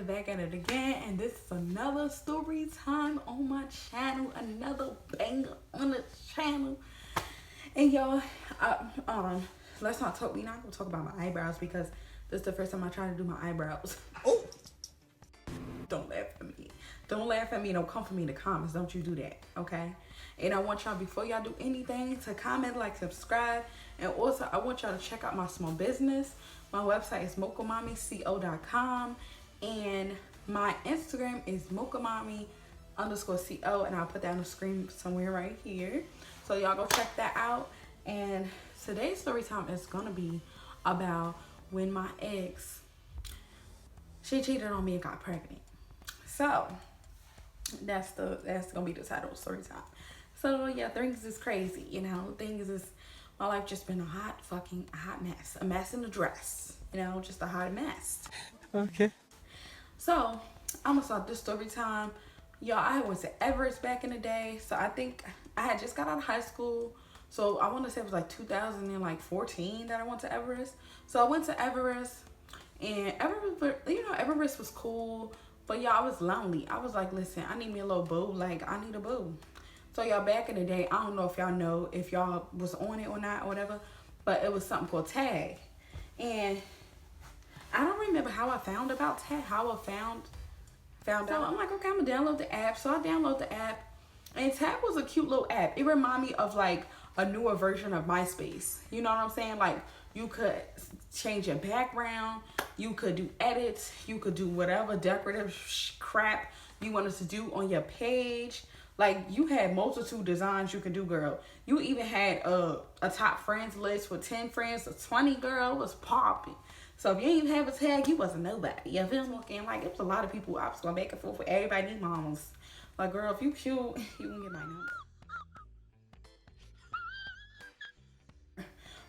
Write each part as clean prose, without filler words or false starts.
back at it again, and this is another story time on my channel, another banger on the channel. And y'all, let's not talk. We're not gonna talk about my eyebrows because this is the first time I try to do my eyebrows. Oh, don't laugh at me. Don't laugh at me. Don't come for me in the comments. Don't you do that, okay? And I want y'all, before y'all do anything, to comment, like, subscribe, and also I want y'all to check out my small business. My website is mochamommyco.com, and my Instagram is mochamommy_co, and I'll put that on the screen somewhere right here. So y'all go check that out. And today's story time is gonna be about when my ex, she cheated on me and got pregnant. So that's gonna be the title of story time. So yeah, things is crazy, you know. Things is, my life just been a hot mess. A mess in a dress, you know, just a hot mess. Okay. So I'm gonna start this story time. Y'all, I went to Everest back in the day. So I think I had just got out of high school. So I want to say it was like 2014 that I went to Everest. So I went to Everest, and Everest was cool. But y'all, I was lonely. I was like, listen, I need me a little boo. Like, I need a boo. So y'all, back in the day, I don't know if y'all know, if y'all was on it or not or whatever, but it was something called Tag. And I don't remember how I found about Tag, how I found out. So I'm like, okay, I'm gonna download the app. So I download the app, and Tag was a cute little app. It reminded me of like a newer version of MySpace. You know what I'm saying? Like, you could change your background, you could do edits, you could do whatever decorative crap you wanted to do on your page. Like, you had multitude designs you could do, girl. You even had a top friends list with 10 friends, or 20, girl. It was popping. So if you didn't even have a tag, you wasn't nobody. You feel me? And like, it was a lot of people. I was going back and forth with everybody. Need mamas. Like, girl, if you cute, you can get my number.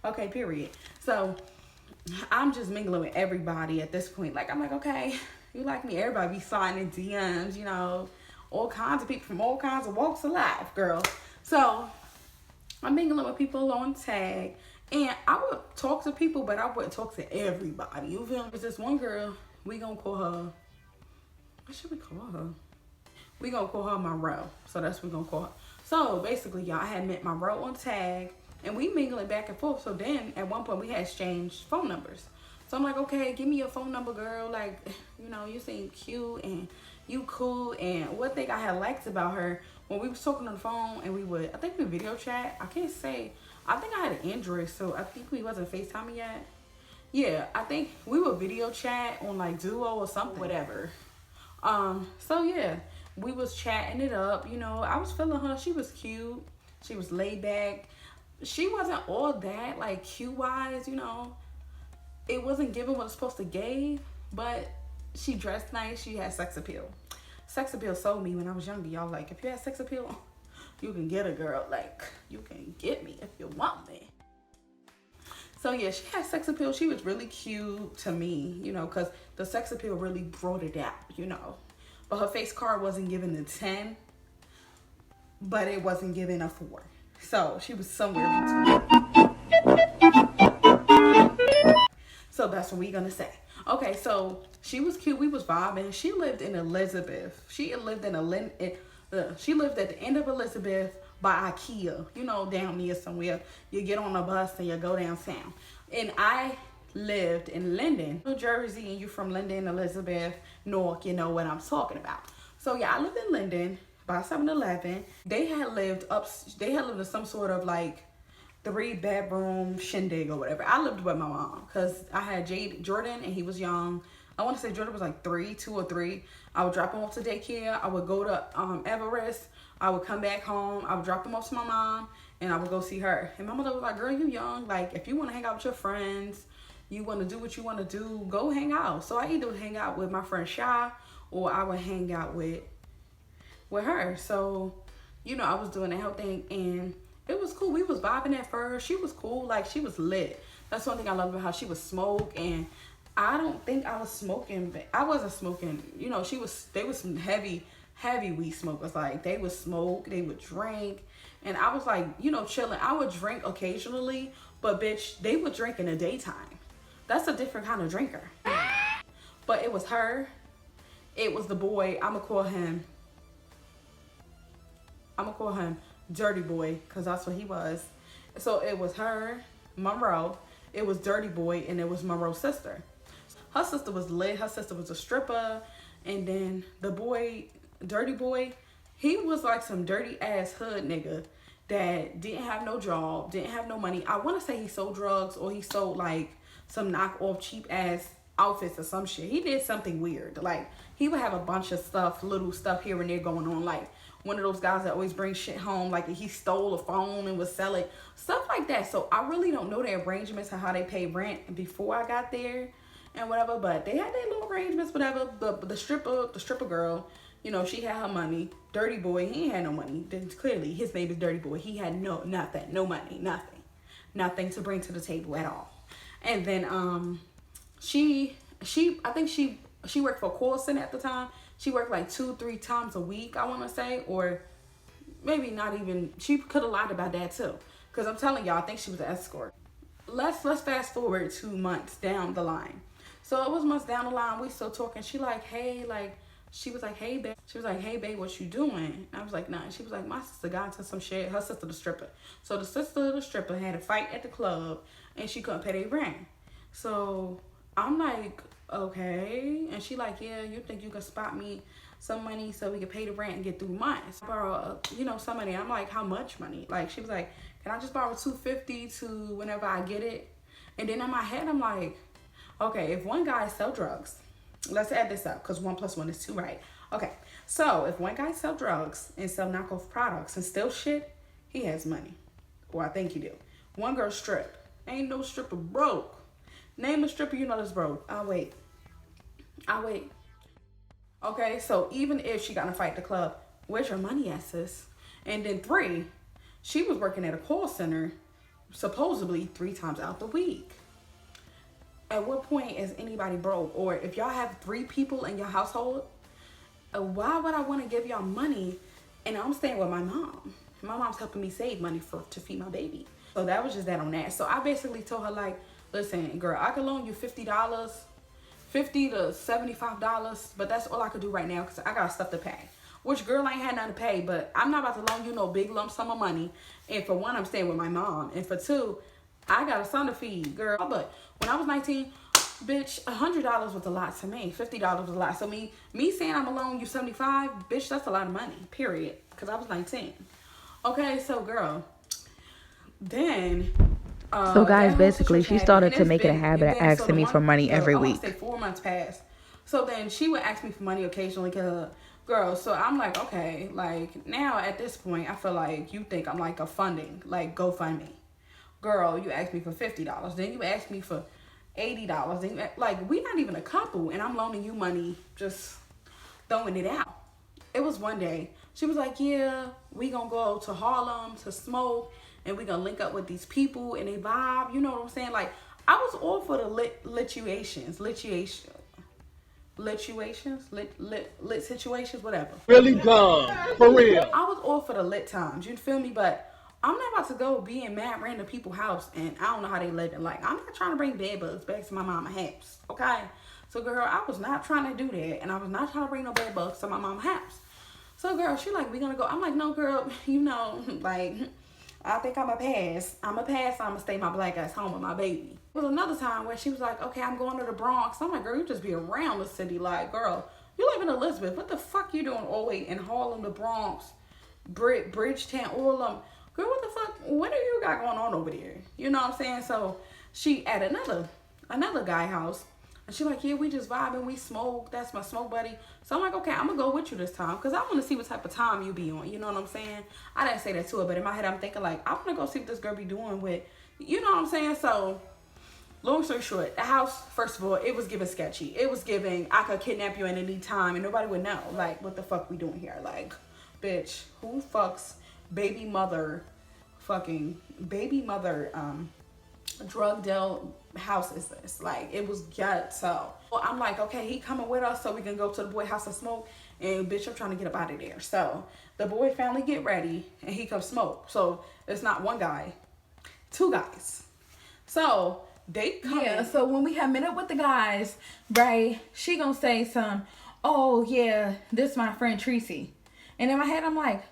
Okay, period. So I'm just mingling with everybody at this point. Like, I'm like, okay, you like me. Everybody be signing DMs, you know. All kinds of people from all kinds of walks of life, girl. So I'm mingling with people on Tag, and I would talk to people, but I wouldn't talk to everybody. You feel me? There's this one girl, we gonna call her, what should we call her? We gonna call her Monroe. So that's what we gonna call her. So basically, y'all, I had met Monroe on Tag, and we mingling back and forth. So then at one point we had exchanged phone numbers. So I'm like, okay, give me your phone number, girl. Like, you know, you seem cute and you cool. And one thing I had liked about her, when we was talking on the phone and I think we video chat. I can't say, I think I had an Android, so I think we wasn't FaceTiming yet. Yeah, I think we would video chat on like Duo or something, whatever. So yeah, we was chatting it up. You know, I was feeling her. She was cute. She was laid back. She wasn't all that, like, cute-wise, you know. It wasn't giving what it's supposed to give, but she dressed nice. She had sex appeal. Sex appeal sold me when I was younger, y'all. Like, if you had sex appeal, you can get a girl. Like, you can get me if you want me. So, yeah, she had sex appeal. She was really cute to me, you know, because the sex appeal really brought it out, you know. But her face card wasn't giving a 10, but it wasn't giving a 4. So, she was somewhere between. So that's what we're gonna say. Okay, so she was cute. We was vibing. She lived in Elizabeth. She lived at the end of Elizabeth by IKEA. You know, down near somewhere. You get on a bus and you go downtown. And I lived in Linden, New Jersey, and you from Linden, Elizabeth, Newark. You know what I'm talking about. So yeah, I lived in Linden by 7-Eleven. They had lived in some sort of like 3-bedroom shindig or whatever. I lived with my mom because I had Jordan, and he was young. I want to say Jordan was like 2 or 3. I would drop him off to daycare. I would go to Everest. I would come back home. I would drop him off to my mom, and I would go see her. And my mother was like, girl, you young. Like, if you want to hang out with your friends, you want to do what you want to do, go hang out. So I either hang out with my friend Shy, or I would hang out with her. So, you know, I was doing that whole thing, and it was cool. We was vibing at first. She was cool. Like, she was lit. That's one thing I love about how she would smoke. And I don't think I was smoking. But I wasn't smoking. You know, they was some heavy weed smokers. Like, they would smoke. They would drink. And I was like, you know, chilling. I would drink occasionally. But, bitch, they would drink in the daytime. That's a different kind of drinker. But it was her. it was the boy. I'm gonna call him Dirty Boy, because that's what he was. So it was her, Monroe, it was Dirty Boy, and it was Monroe's sister. Her sister was lit. Her sister was a stripper. And then the boy, Dirty Boy, he was like some dirty ass hood nigga that didn't have no job, didn't have no money. I want to say he sold drugs, or he sold like some knockoff cheap ass outfits or some shit. He did something weird. Like, he would have a bunch of stuff, little stuff here and there going on. Like, one of those guys that always bring shit home. Like, he stole a phone and would sell it. Stuff like that. So I really don't know their arrangements and how they paid rent before I got there and whatever. But they had their little arrangements, whatever. The stripper girl, you know, she had her money. Dirty Boy, he ain't had no money. Then clearly, his name is Dirty Boy. He had nothing, no money, nothing to bring to the table at all. And then I think she worked for a call center at the time. She worked like 2-3 times a week, I want to say, or maybe not even. She could have lied about that too, because I'm telling y'all, I think she was an escort. Let's fast forward 2 months down the line. So it was months down the line. We still talking. She was like, hey, babe. She was like, hey, babe, what you doing? I was like, nah. She was like, my sister got into some shit. Her sister, the stripper. So the sister of the stripper had a fight at the club, and she couldn't pay their rent. So I'm like, okay. And she like, yeah, you think you can spot me some money so we can pay the rent and get through months? Borrow, some money. I'm like, how much money? Like, she was like, can I just borrow $250 to whenever I get it? And then in my head, I'm like, okay, if one guy sell drugs, let's add this up, because 1 + 1 is 2, right? Okay, so if one guy sell drugs and sell knockoff products and steal shit, he has money. Well, I think he do. One girl strip. Ain't no stripper broke. Name a stripper you know that's broke. I'll wait. Okay, so even if she got in a fight at the club, where's your money at, sis? And then 3, she was working at a call center supposedly 3 times out the week. At what point is anybody broke? Or if y'all have 3 people in your household, why would I want to give y'all money? And I'm staying with my mom. My mom's helping me save money to feed my baby. So that was just that on that. So I basically told her, like, listen, girl, I can loan you $50, $50 to $75, but that's all I could do right now because I got stuff to pay. Which, girl, I ain't had nothing to pay, but I'm not about to loan you no big lump sum of money. And for 1, I'm staying with my mom. And for 2, I got a son to feed, girl. But when I was 19, bitch, $100 was a lot to me. $50 was a lot. So me saying I'm gonna loan you $75, bitch, that's a lot of money, period. Because I was 19. Okay, so, girl, then... so guys, basically, she started to make it a habit of asking me for money every week. I want to say 4 months passed. So then she would ask me for money occasionally, because, girl, so I'm like, okay, like, now at this point, I feel like you think I'm like a funding, like GoFundMe. Girl, you asked me for $50. Then you asked me for $80. Then like, we not even a couple, and I'm loaning you money, just throwing it out. It was one day. She was like, yeah, we gonna go to Harlem to smoke, and we gonna link up with these people, and they vibe. You know what I'm saying? Like, I was all for the lit situations, whatever. Really dumb, for real. I was all for the lit times, you feel me? But I'm not about to go be in mad random people's house, and I don't know how they live it. Like, I'm not trying to bring bed bugs back to my mama's house, okay? So, girl, I was not trying to do that, and I was not trying to bring no bed bugs to my mama's house. So, girl, she like, we gonna go. I'm like, no, girl, you know, like, I think I'm a pass. I'm gonna stay my black ass home with my baby. There was another time where she was like, okay, I'm going to the Bronx. I'm like, girl, you just be around the city. Like, girl, you live in Elizabeth. What the fuck you doing all the way in Harlem, the Bronx, Bridgetown, all of them? Girl, what the fuck? What do you got going on over there? You know what I'm saying? So she at another guy house, and she like, yeah, we just vibing, we smoke. That's my smoke buddy. So I'm like, okay, I'm gonna go with you this time, because I want to see what type of time you be on. You know what I'm saying? I didn't say that to her, but in my head I'm thinking, like, I want to go see what this girl be doing with, you know what I'm saying? So long story short, the house, first of all, it was giving sketchy. It was giving, I could kidnap you at any time and nobody would know. Like, what the fuck we doing here? Like, bitch, who fucks baby mother drug deal house is this? Like, it was ghetto. Well, I'm like, okay, he coming with us so we can go to the boy house and smoke. And bitch, I'm trying to get up out of there. So the boy finally get ready and he come smoke. So it's not one guy, 2 guys. So they come in. So when we have met up with the guys, right, she gonna say some, oh yeah, this is my friend Tracy. And in my head I'm like,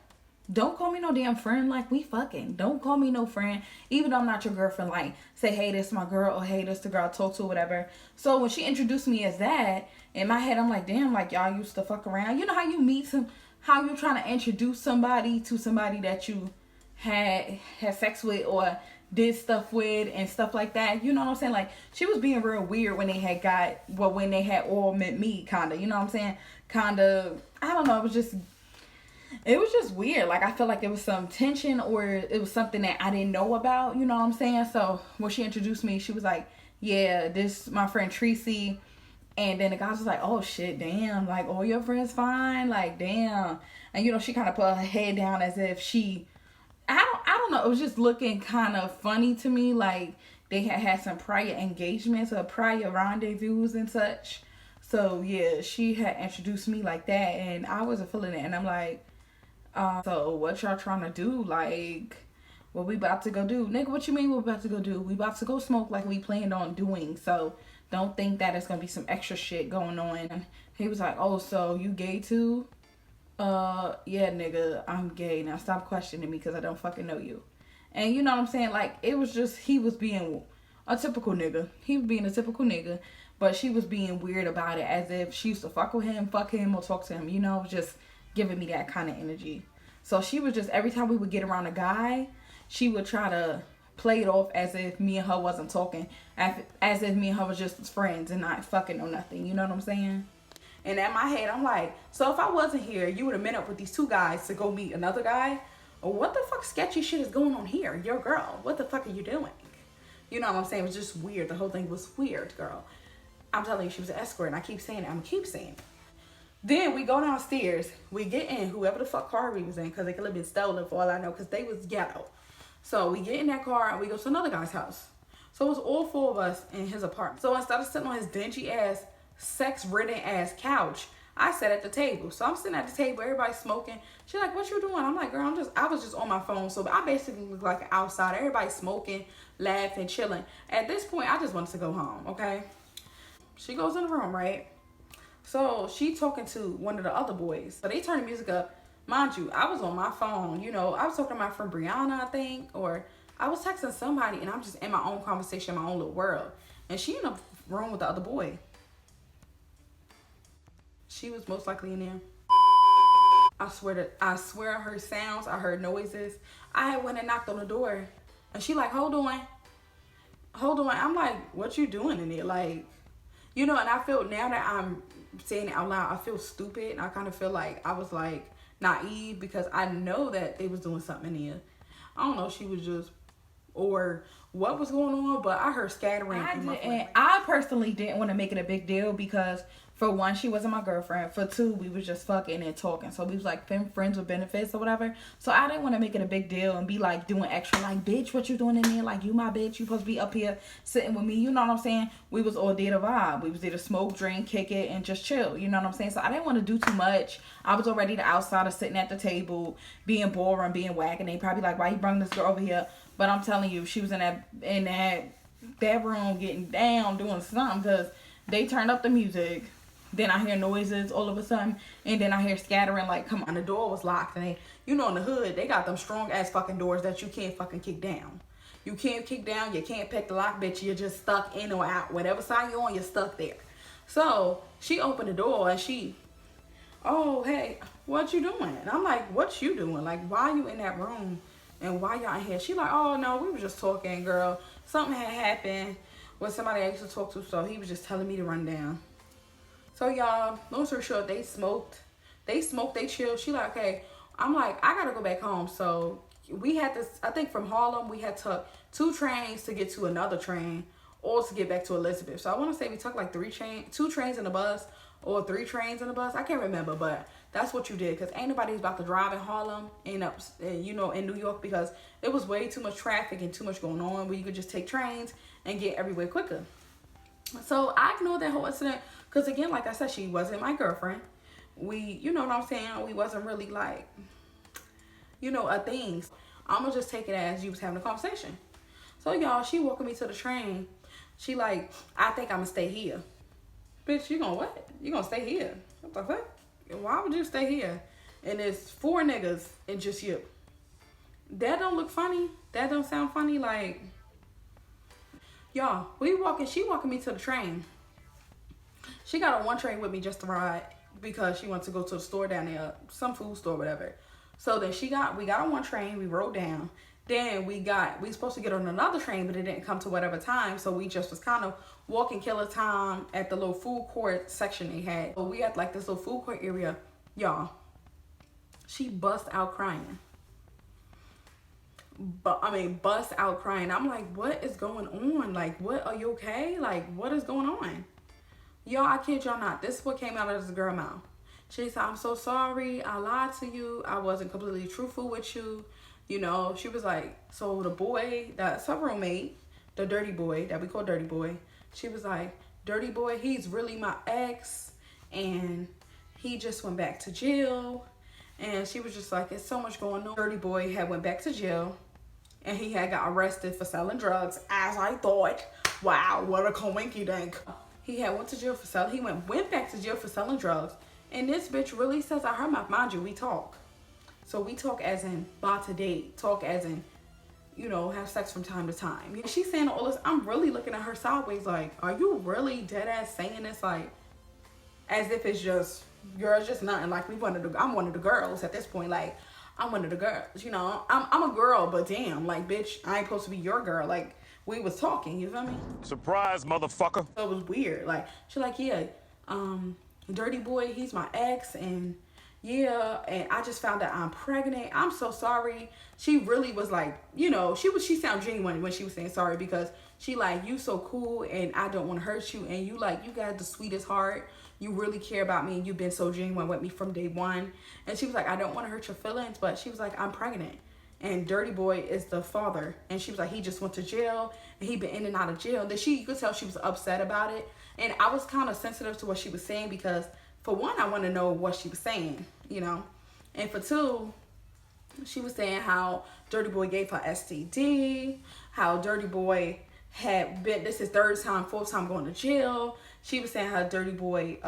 don't call me no damn friend. Like, we fucking. Don't call me no friend. Even though I'm not your girlfriend. Like, say, hey, this is my girl. Or, hey, this the girl I talk to, or whatever. So, when she introduced me as that, in my head, I'm like, damn, like, y'all used to fuck around. You know how you meet how you trying to introduce somebody to somebody that you had sex with or did stuff with and stuff like that. You know what I'm saying? Like, she was being real weird when they had all met me, kind of. You know what I'm saying? Kind of, I don't know. It was just weird. Like, I felt like there was some tension or it was something that I didn't know about. You know what I'm saying? So, when she introduced me, she was like, yeah, this my friend Tracy. And then the guy was like, oh, shit, damn. Like, all your friends fine? Like, damn. And, you know, she kind of put her head down as if I don't know. It was just looking kind of funny to me. Like, they had some prior engagements or prior rendezvous and such. So, yeah, she had introduced me like that. And I wasn't feeling it. And I'm like, so what y'all trying to do? Like, what we about to go do? Nigga, what you mean what we about to go do? We about to go smoke like we planned on doing. So don't think that it's gonna be some extra shit going on. He was like, oh, so you gay too? Yeah, nigga, I'm gay. Now stop questioning me because I don't fucking know you. And you know what I'm saying? Like, it was just, he was being a typical nigga. He was being a typical nigga. But she was being weird about it as if she used to fuck him, or talk to him. You know, just giving me that kind of energy. So she was just, every time we would get around a guy, she would try to play it off as if me and her wasn't talking, as if me and her was just friends and not fucking or nothing. You know what I'm saying? And in my head, I'm like, so if I wasn't here, you would have met up with these two guys to go meet another guy? What the fuck sketchy shit is going on here? Your girl. What the fuck are you doing? You know what I'm saying? It was just weird. The whole thing was weird, girl. I'm telling you, she was an escort, and I keep saying it. I'm gonna keep saying it. Then we go downstairs. We get in whoever the fuck car we was in, because it could have been stolen for all I know, because they was ghetto. So we get in that car and we go to another guy's house. So it was all four of us in his apartment. So instead of sitting on his dingy ass, sex-ridden ass couch, I sat at the table. So I'm sitting at the table, everybody's smoking. She's like, what you doing? I'm like, girl, I was just on my phone. So I basically look like an outsider. Everybody's smoking, laughing, chilling. At this point, I just wanted to go home, okay? She goes in the room, right? So she talking to one of the other boys. So they turn the music up. Mind you, I was on my phone. You know, I was talking to my friend Brianna, I think. Or I was texting somebody and I'm just in my own conversation, my own little world. And she in the room with the other boy. She was most likely in there. I swear I heard sounds. I heard noises. I had went and knocked on the door. And she like, hold on. I'm like, what you doing in there? Like, you know, and I feel now that I'm saying it out loud, I feel stupid. And I kind of feel like I was like naive because I know that they was doing something in there. I don't know if she was just, or what was going on, but I heard scattering. I personally didn't want to make it a big deal because for one, she wasn't my girlfriend. For two, we was just fucking and talking. So we was like friends with benefits or whatever. So I didn't want to make it a big deal and be like doing extra like, bitch, what you doing in there? Like, you my bitch. You supposed to be up here sitting with me. You know what I'm saying? We was all there to vibe. We was there to smoke, drink, kick it, and just chill. You know what I'm saying? So I didn't want to do too much. I was already the outsider sitting at the table, being boring, being whack. And they probably like, why you bring this girl over here? But I'm telling you, she was in that room getting down, doing something because they turned up the music. Then I hear noises all of a sudden, and then I hear scattering like, come on. The door was locked, and they, you know, in the hood, they got them strong ass fucking doors that you can't fucking kick down. You can't kick down, you can't pick the lock, bitch. You're just stuck in or out. Whatever side you're on, you're stuck there. So she opened the door and she, oh, hey, what you doing? And I'm like, what you doing? Like, why you in that room? And why y'all in here? She like, oh, no, we were just talking, girl. Something had happened with somebody I used to talk to, so he was just telling me to run down. So, y'all, long story short, they smoked, they chilled. She like, okay. I'm like, I gotta go back home. So, we had this, I think from Harlem, we had took 2 trains to get to another train or to get back to Elizabeth. So, I want to say we took like 2 trains in a bus or 3 trains in a bus. I can't remember, but that's what you did. Because ain't nobody was about to drive in Harlem and you know, in New York because it was way too much traffic and too much going on where you could just take trains and get everywhere quicker. So, I ignored that whole incident. Because again, like I said, she wasn't my girlfriend. We, you know what I'm saying? We wasn't really like, you know, a thing. I'm going to just take it as you was having a conversation. So, y'all, she walking me to the train. She like, I think I'm going to stay here. Bitch, you gonna what? You gonna stay here? What the fuck? Why would you stay here? And it's 4 niggas and just you. That don't look funny. That don't sound funny. Like, y'all, she walking me to the train. She got on one train with me just to ride because she went to go to the store down there, some food store, whatever. So then we got on one train, we rode down. Then we supposed to get on another train, but it didn't come to whatever time. So we just was kind of walking killer time at the little food court section they had. So we had like this little food court area. Y'all, she bust out crying. Bust out crying. I'm like, what is going on? Like, what, are you okay? Like, what is going on? Y'all, I kid y'all not. This is what came out of this girl mouth. She said, I'm so sorry. I lied to you. I wasn't completely truthful with you. You know, she was like, so the boy, that's her roommate, the dirty boy that we call Dirty Boy. She was like, Dirty Boy, he's really my ex. And he just went back to jail. And she was just like, it's so much going on. Dirty Boy had went back to jail. And he had got arrested for selling drugs, as I thought. Wow, what a coinky dink. He had went to jail for selling. He went back to jail for selling drugs. And this bitch really says out her mouth, mind you, we talk. So we talk as in about to date, talk as in, you know, have sex from time to time. You know, she's saying all this. I'm really looking at her sideways like, are you really dead ass saying this? Like, as if it's just, girl, it's just nothing. Like, I'm one of the girls at this point. Like, I'm one of the girls, you know. I'm a girl, but damn, like, bitch, I ain't supposed to be your girl. Like, we was talking, you feel me? Surprise, motherfucker. So it was weird. Like, she's like, yeah, Dirty Boy, he's my ex, and yeah, and I just found out I'm pregnant. I'm so sorry. She really was like, you know, she sounded genuine when she was saying sorry, because she like, you so cool and I don't want to hurt you, and you got the sweetest heart. You really care about me, and you've been so genuine with me from day one. And she was like, I don't want to hurt your feelings, but she was like, I'm pregnant. And Dirty Boy is the father. And she was like, he just went to jail and he been in and out of jail. Then you could tell she was upset about it. And I was kind of sensitive to what she was saying, because for one, I want to know what she was saying, you know. And for two, she was saying how Dirty Boy gave her STD, how Dirty Boy had been, this is fourth time going to jail. She was saying how Dirty Boy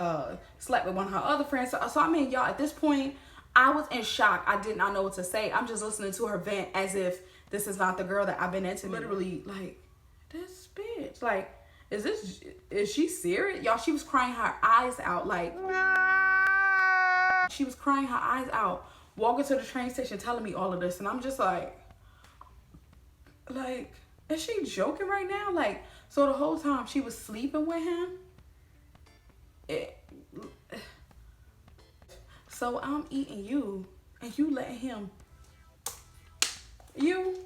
slept with one of her other friends. So I mean, y'all, at this point, I was in shock. I did not know what to say. I'm just listening to her vent as if this is not the girl that I've been into. Literally, like, this bitch, like, is she serious? Y'all, she was crying her eyes out. Like, she was crying her eyes out, walking to the train station telling me all of this. And I'm just like, is she joking right now? Like, so the whole time she was sleeping with him. So I'm eating you and you letting him,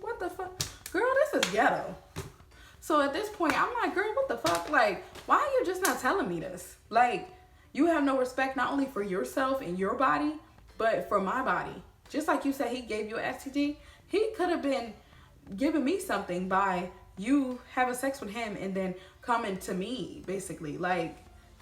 what the fuck? Girl, this is ghetto. So at this point, I'm like, girl, what the fuck? Like, why are you just not telling me this? Like, you have no respect not only for yourself and your body, but for my body. Just like you said, he gave you an STD. He could have been giving me something by you having sex with him and then coming to me, basically. Like,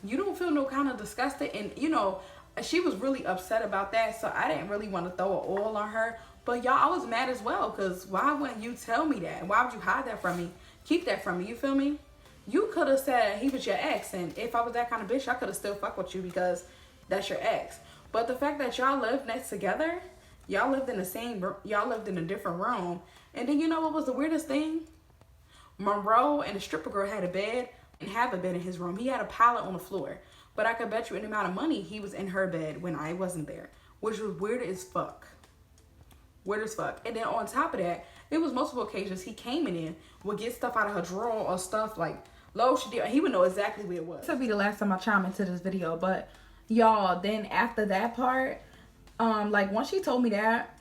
you don't feel no kind of disgusted. And, you know, she was really upset about that. So I didn't really want to throw it all on her. But y'all, I was mad as well, because why wouldn't you tell me that? Why would you hide that from me? Keep that from me, you feel me? You could have said he was your ex, and if I was that kind of bitch, I could have still fucked with you because that's your ex. But the fact that y'all lived next together, y'all lived in a different room, and then you know what was the weirdest thing? Monroe and the stripper girl had a bed, and have a bed in his room. He had a pallet on the floor, but I could bet you any amount of money he was in her bed when I wasn't there, which was weird as fuck. Weird as fuck. And then on top of that, it was multiple occasions he came in, would get stuff out of her drawer or stuff like lotion. He would know exactly where it was. This will be the last time I chime into this video, but y'all, then after that part, like once she told me that,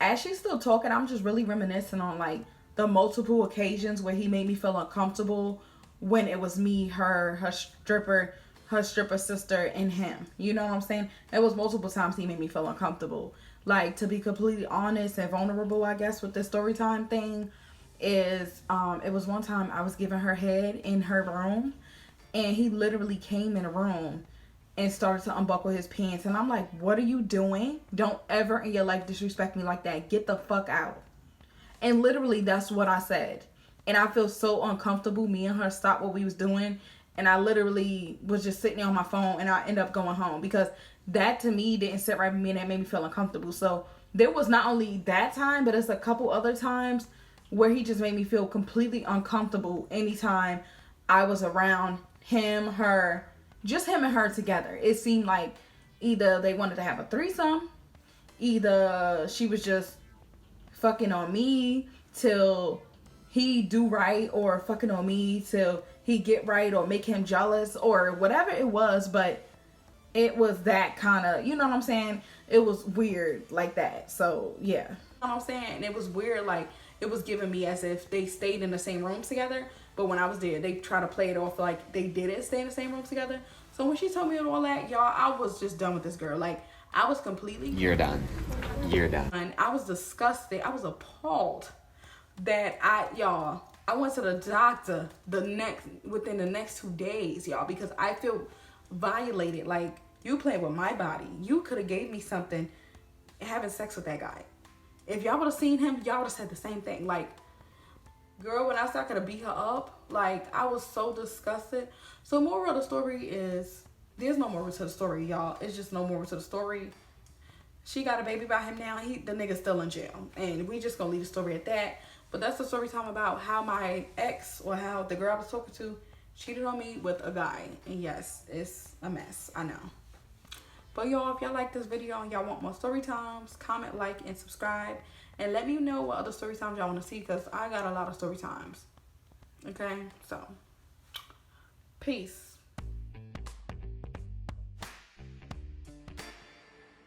as she's still talking, I'm just really reminiscing on like the multiple occasions where he made me feel uncomfortable when it was me, her stripper sister, and him. You know what I'm saying? It was multiple times he made me feel uncomfortable. Like, to be completely honest and vulnerable, I guess, with this story time thing is, it was one time I was giving her head in her room, and he literally came in the room and started to unbuckle his pants. And I'm like, what are you doing? Don't ever in your life disrespect me like that. Get the fuck out. And literally, that's what I said. And I feel so uncomfortable. Me and her stopped what we was doing and I literally was just sitting there on my phone, and I ended up going home because that to me didn't sit right with me, and that made me feel uncomfortable. So there was not only that time, but it's a couple other times where he just made me feel completely uncomfortable anytime I was around him, her, just him and her together. It seemed like either they wanted to have a threesome, either she was just fucking on me till he do right, or fucking on me till he get right, or make him jealous, or whatever it was. But it was that kind of, you know what I'm saying? It was weird like that. So yeah, you know what I'm saying? It was weird, like it was giving me as if they stayed in the same room together, but when I was there, they try to play it off like they didn't stay in the same room together. So when she told me all that, y'all, I was just done with this girl. Like, I was completely... You're done. You're done. And I was disgusted. I was appalled that I went to the doctor within the next 2 days, y'all, because I feel violated. Like, you playing with my body. You could have gave me something having sex with that guy. If y'all would have seen him, y'all would have said the same thing. Like, girl, when I started to beat her up, like, I was so disgusted. So moral of the story is, there's no moral to the story, y'all. It's just no moral to the story. She got a baby by him now. The nigga's still in jail. And we just gonna leave the story at that. But that's the story time about how my ex, or how the girl I was talking to, cheated on me with a guy. And yes, it's a mess. I know. But y'all, if y'all like this video and y'all want more story times, comment, like, and subscribe. And let me know what other story times y'all want to see, because I got a lot of story times. Okay? So, peace.